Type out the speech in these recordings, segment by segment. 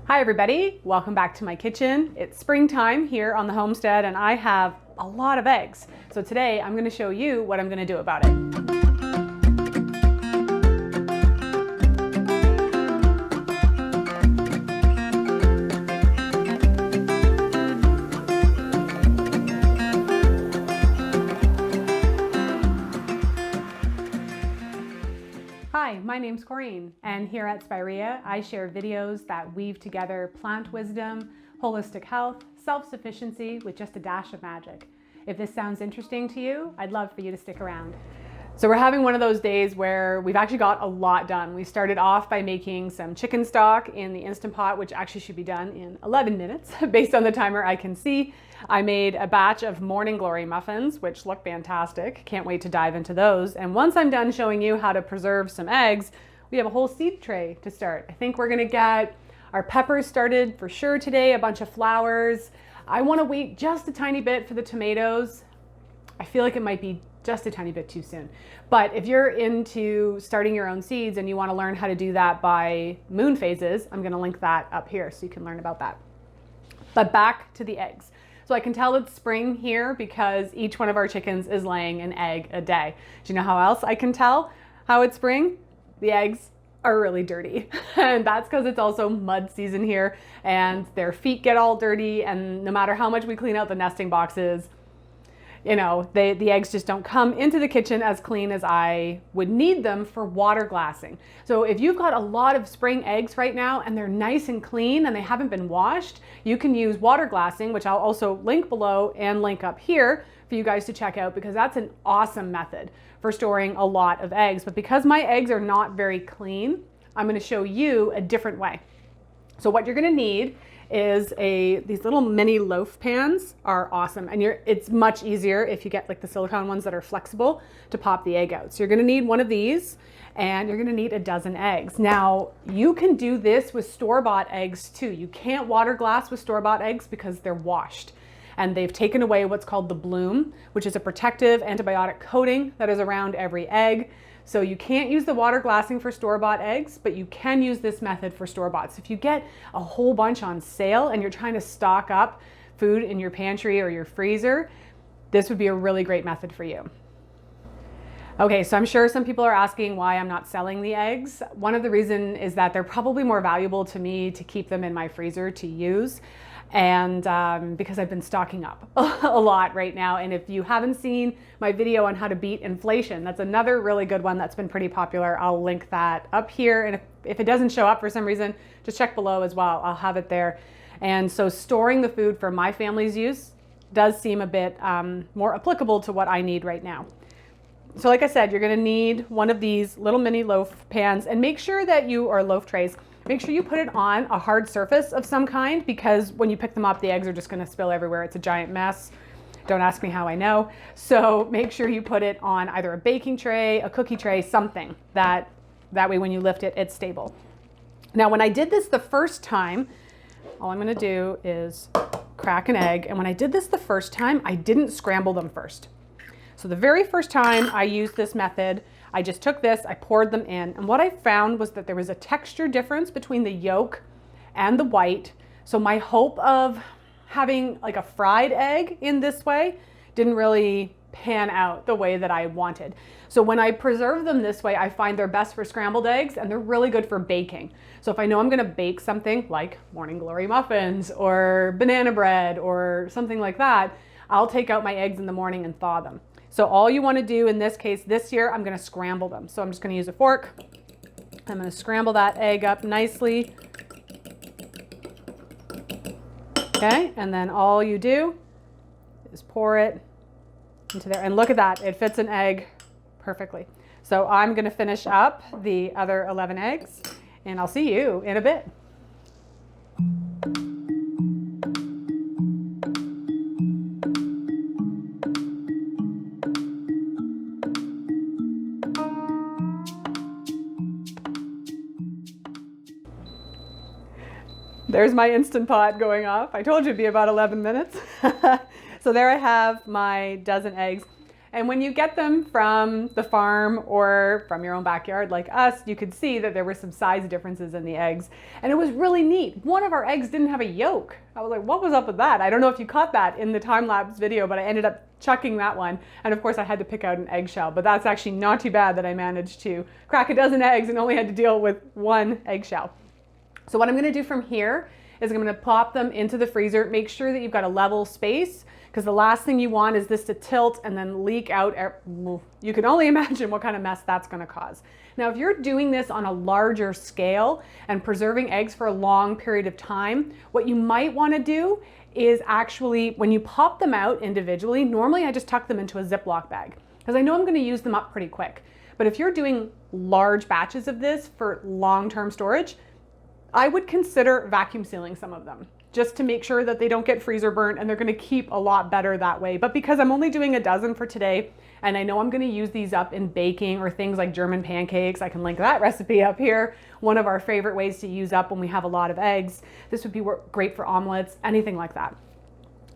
Hi everybody, welcome back to my kitchen. It's springtime here on the homestead and I have a lot of eggs. So today I'm going to show you what I'm going to do about it. Hi, my name's Corinne, and here at Spirea, I share videos that weave together plant wisdom, holistic health, self-sufficiency with just a dash of magic. If this sounds interesting to you, I'd love for you to stick around. So we're having one of those days where we've actually got a lot done. We started off by making some chicken stock in the Instant Pot, which actually should be done in 11 minutes based on the timer I can see. I made a batch of Morning Glory muffins, which look fantastic. Can't wait to dive into those. And once I'm done showing you how to preserve some eggs, we have a whole seed tray to start. I think we're gonna get our peppers started for sure today, a bunch of flowers. I wanna wait just a tiny bit for the tomatoes. I feel like it might be just a tiny bit too soon. But if you're into starting your own seeds and you want to learn how to do that by moon phases, I'm going to link that up here so you can learn about that. But back to the eggs. So I can tell it's spring here because each one of our chickens is laying an egg a day. Do you know how else I can tell how it's spring? The eggs are really dirty. And that's because it's also mud season here and their feet get all dirty, and no matter how much we clean out the nesting boxes, you know, the eggs just don't come into the kitchen as clean as I would need them for water glassing. So if you've got a lot of spring eggs right now and they're nice and clean and they haven't been washed, you can use water glassing, which I'll also link below and link up here for you guys to check out, because that's an awesome method for storing a lot of eggs. But because my eggs are not very clean, I'm going to show you a different way. So what you're going to need is these little mini loaf pans are awesome, and it's much easier if you get like the silicone ones that are flexible to pop the egg out. So you're going to need one of these, and you're going to need a dozen eggs. Now you can do this with store-bought eggs too. You can't water glass with store-bought eggs because they're washed, and they've taken away what's called the bloom, which is a protective antibiotic coating that is around every egg. So you can't use the water glassing for store-bought eggs, but you can use this method for store-bought. So if you get a whole bunch on sale and you're trying to stock up food in your pantry or your freezer, this would be a really great method for you. Okay, so I'm sure some people are asking why I'm not selling the eggs. One of the reasons is that they're probably more valuable to me to keep them in my freezer to use. And because I've been stocking up a lot right now. And if you haven't seen my video on how to beat inflation, that's another really good one that's been pretty popular. I'll link that up here. And if it doesn't show up for some reason, just check below as well. I'll have it there. And so storing the food for my family's use does seem a bit more applicable to what I need right now. So like I said, you're gonna need one of these little mini loaf pans, and make sure that or loaf trays, make sure you put it on a hard surface of some kind, because when you pick them up, the eggs are just gonna spill everywhere. It's a giant mess. Don't ask me how I know. So make sure you put it on either a baking tray, a cookie tray, something that way when you lift it, it's stable. Now, when I did this the first time, all I'm gonna do is crack an egg. And when I did this the first time, I didn't scramble them first. So the very first time I used this method, I just took this, I poured them in, and what I found was that there was a texture difference between the yolk and the white. So my hope of having like a fried egg in this way didn't really pan out the way that I wanted. So when I preserve them this way, I find they're best for scrambled eggs, and they're really good for baking. So if I know I'm gonna bake something like Morning Glory muffins or banana bread or something like that, I'll take out my eggs in the morning and thaw them. So all you want to do in this case, this year, I'm going to scramble them. So I'm just going to use a fork. I'm going to scramble that egg up nicely. Okay, and then all you do is pour it into there. And look at that, it fits an egg perfectly. So I'm going to finish up the other 11 eggs, and I'll see you in a bit. There's my Instant Pot going off. I told you it'd be about 11 minutes. So there I have my dozen eggs. And when you get them from the farm or from your own backyard like us, you could see that there were some size differences in the eggs. And it was really neat. One of our eggs didn't have a yolk. I was like, what was up with that? I don't know if you caught that in the time-lapse video, but I ended up chucking that one. And of course I had to pick out an eggshell, but that's actually not too bad that I managed to crack a dozen eggs and only had to deal with one eggshell. So what I'm gonna do from here is I'm gonna pop them into the freezer. Make sure that you've got a level space, because the last thing you want is this to tilt and then leak out. You can only imagine what kind of mess that's gonna cause. Now, if you're doing this on a larger scale and preserving eggs for a long period of time, what you might wanna do is actually, when you pop them out individually, normally I just tuck them into a Ziploc bag, because I know I'm gonna use them up pretty quick. But if you're doing large batches of this for long-term storage, I would consider vacuum sealing some of them, just to make sure that they don't get freezer burnt, and they're gonna keep a lot better that way. But because I'm only doing a dozen for today, and I know I'm gonna use these up in baking or things like German pancakes, I can link that recipe up here. One of our favorite ways to use up when we have a lot of eggs. This would be great for omelets, anything like that.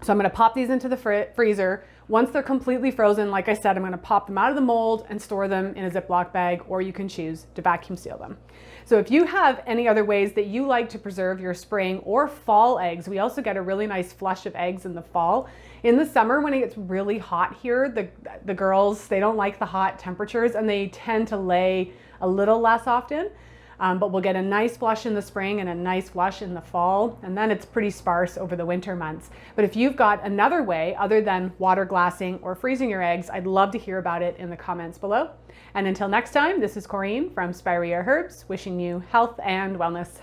So I'm gonna pop these into the freezer. Once they're completely frozen, like I said, I'm gonna pop them out of the mold and store them in a Ziploc bag, or you can choose to vacuum seal them. So if you have any other ways that you like to preserve your spring or fall eggs, we also get a really nice flush of eggs in the fall. In the summer, when it gets really hot here, the girls, they don't like the hot temperatures and they tend to lay a little less often. But we'll get a nice flush in the spring and a nice flush in the fall, and then it's pretty sparse over the winter months. But if you've got another way other than water glassing or freezing your eggs, I'd love to hear about it in the comments below. And until next time, this is Corinne from Spirea Herbs, wishing you health and wellness.